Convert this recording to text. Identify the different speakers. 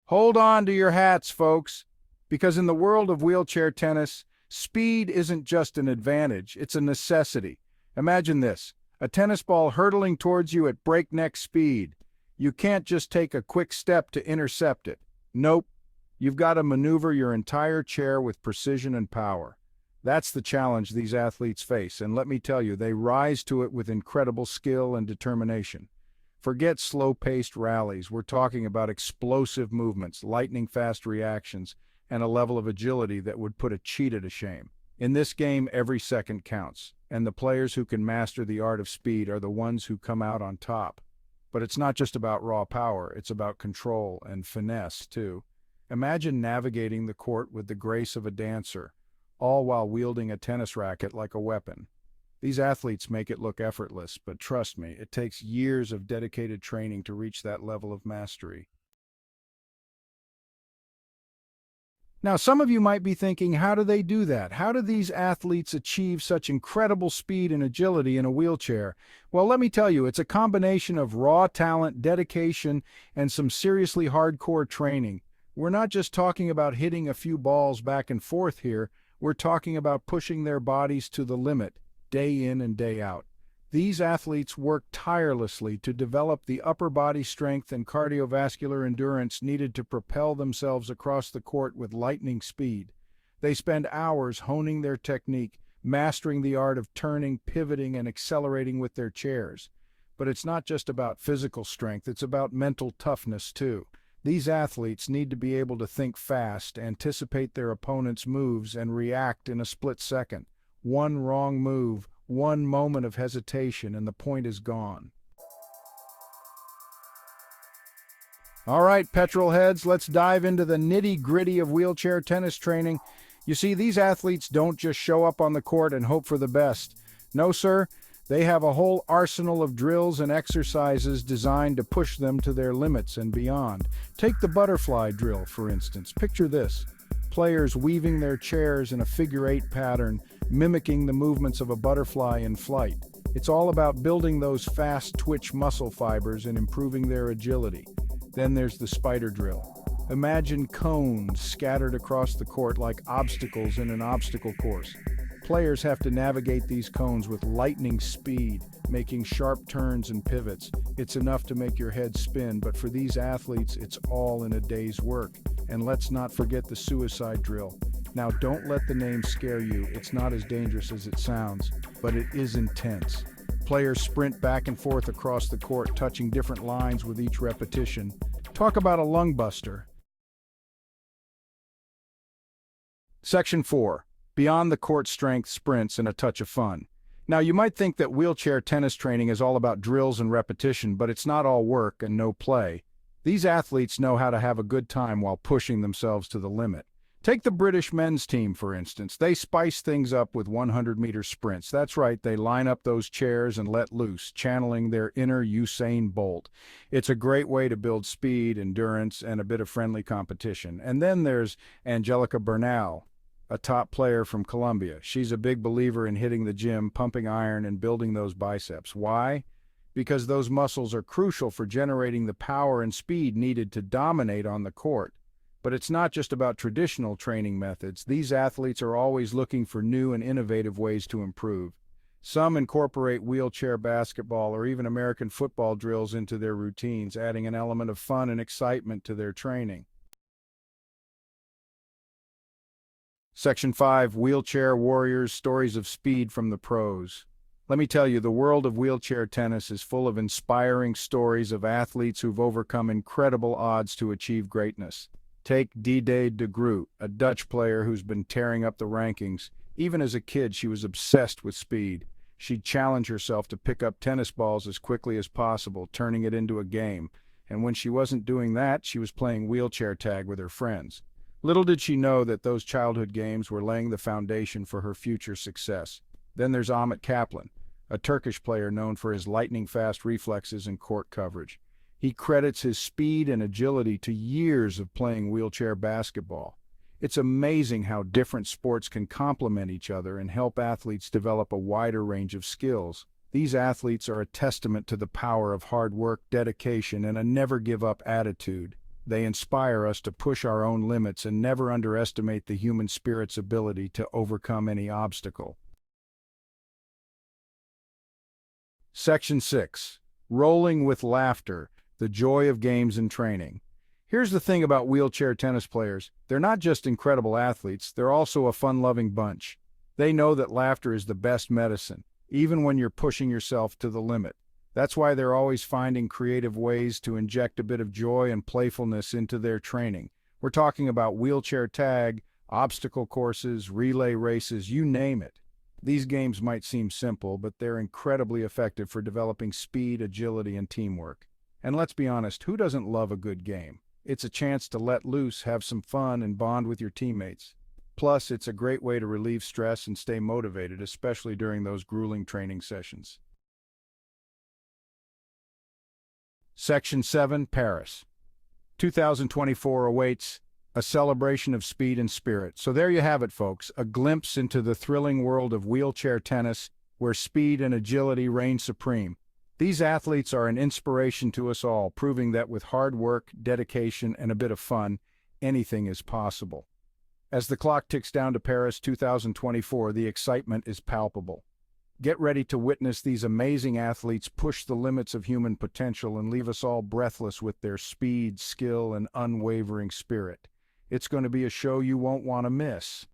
Speaker 1: Hold on to your hats, folks, because in the world of wheelchair tennis, speed isn't just an advantage, it's a necessity. Imagine this, a tennis ball hurtling towards you at breakneck speed. You can't just take a quick step to intercept it. Nope, you've got to maneuver your entire chair with precision and power. That's the challenge these athletes face, and let me tell you, they rise to it with incredible skill and determination. Forget slow-paced rallies. We're talking about explosive movements, lightning-fast reactions, and a level of agility that would put a cheetah to shame. In this game, every second counts, and the players who can master the art of speed are the ones who come out on top. But it's not just about raw power, it's about control and finesse, too. Imagine navigating the court with the grace of a dancer, all while wielding a tennis racket like a weapon. These athletes make it look effortless, but trust me, it takes years of dedicated training to reach that level of mastery. Now, some of you might be thinking, how do they do that? How do these athletes achieve such incredible speed and agility in a wheelchair? Well, let me tell you, it's a combination of raw talent, dedication, and some seriously hardcore training. We're not just talking about hitting a few balls back and forth here, we're talking about pushing their bodies to the limit, day in and day out. These athletes work tirelessly to develop the upper body strength and cardiovascular endurance needed to propel themselves across the court with lightning speed. They spend hours honing their technique, mastering the art of turning, pivoting, and accelerating with their chairs. But it's not just about physical strength, it's about mental toughness too. These athletes need to be able to think fast, anticipate their opponent's moves, and react in a split second. One wrong move, one moment of hesitation, and the point is gone. All right, petrol heads, let's dive into the nitty-gritty of wheelchair tennis training. You see, these athletes don't just show up on the court and hope for the best. No, sir, they have a whole arsenal of drills and exercises designed to push them to their limits and beyond. Take the butterfly drill, for instance. Picture this. Players weaving their chairs in a figure-8 pattern, mimicking the movements of a butterfly in flight. It's all about building those fast twitch muscle fibers and improving their agility. Then there's the spider drill. Imagine cones scattered across the court like obstacles in an obstacle course. Players have to navigate these cones with lightning speed, making sharp turns and pivots. It's enough to make your head spin, but for these athletes, it's all in a day's work. And let's not forget the suicide drill. Now, don't let the name scare you. It's not as dangerous as it sounds, but it is intense. Players sprint back and forth across the court, touching different lines with each repetition. Talk about a lung buster. Section 4. Beyond the court strength, sprints, and a touch of fun. Now, you might think that wheelchair tennis training is all about drills and repetition, but it's not all work and no play. These athletes know how to have a good time while pushing themselves to the limit. Take the British men's team, for instance. They spice things up with 100-meter sprints. That's right, they line up those chairs and let loose, channeling their inner Usain Bolt. It's a great way to build speed, endurance, and a bit of friendly competition. And then there's Angelica Bernal, a top player from Colombia. She's a big believer in hitting the gym, pumping iron, and building those biceps. Why? Because those muscles are crucial for generating the power and speed needed to dominate on the court. But it's not just about traditional training methods. These athletes are always looking for new and innovative ways to improve. Some incorporate wheelchair basketball or even American football drills into their routines, adding an element of fun and excitement to their training. Section 5. Wheelchair Warriors, Stories of Speed from the Pros. Let me tell you, the world of wheelchair tennis is full of inspiring stories of athletes who've overcome incredible odds to achieve greatness. Take Diede de Groot, a Dutch player who's been tearing up the rankings. Even as a kid, she was obsessed with speed. She'd challenge herself to pick up tennis balls as quickly as possible, turning it into a game. And when she wasn't doing that, she was playing wheelchair tag with her friends. Little did she know that those childhood games were laying the foundation for her future success. Then there's Ahmet Kaplan, a Turkish player known for his lightning-fast reflexes and court coverage. He credits his speed and agility to years of playing wheelchair basketball. It's amazing how different sports can complement each other and help athletes develop a wider range of skills. These athletes are a testament to the power of hard work, dedication, and a never-give-up attitude. They inspire us to push our own limits and never underestimate the human spirit's ability to overcome any obstacle. Section 6. Rolling with laughter, the joy of games and training. Here's the thing about wheelchair tennis players. They're not just incredible athletes, they're also a fun-loving bunch. They know that laughter is the best medicine, even when you're pushing yourself to the limit. That's why they're always finding creative ways to inject a bit of joy and playfulness into their training. We're talking about wheelchair tag, obstacle courses, relay races, you name it. These games might seem simple, but they're incredibly effective for developing speed, agility, and teamwork. And let's be honest, who doesn't love a good game? It's a chance to let loose, have some fun, and bond with your teammates. Plus, it's a great way to relieve stress and stay motivated, especially during those grueling training sessions. Section 7, Paris. 2024 awaits, a celebration of speed and spirit. So there you have it, folks, a glimpse into the thrilling world of wheelchair tennis, where speed and agility reign supreme. These athletes are an inspiration to us all, proving that with hard work, dedication, and a bit of fun, anything is possible. As the clock ticks down to Paris 2024, the excitement is palpable. Get ready to witness these amazing athletes push the limits of human potential and leave us all breathless with their speed, skill, and unwavering spirit. It's going to be a show you won't want to miss.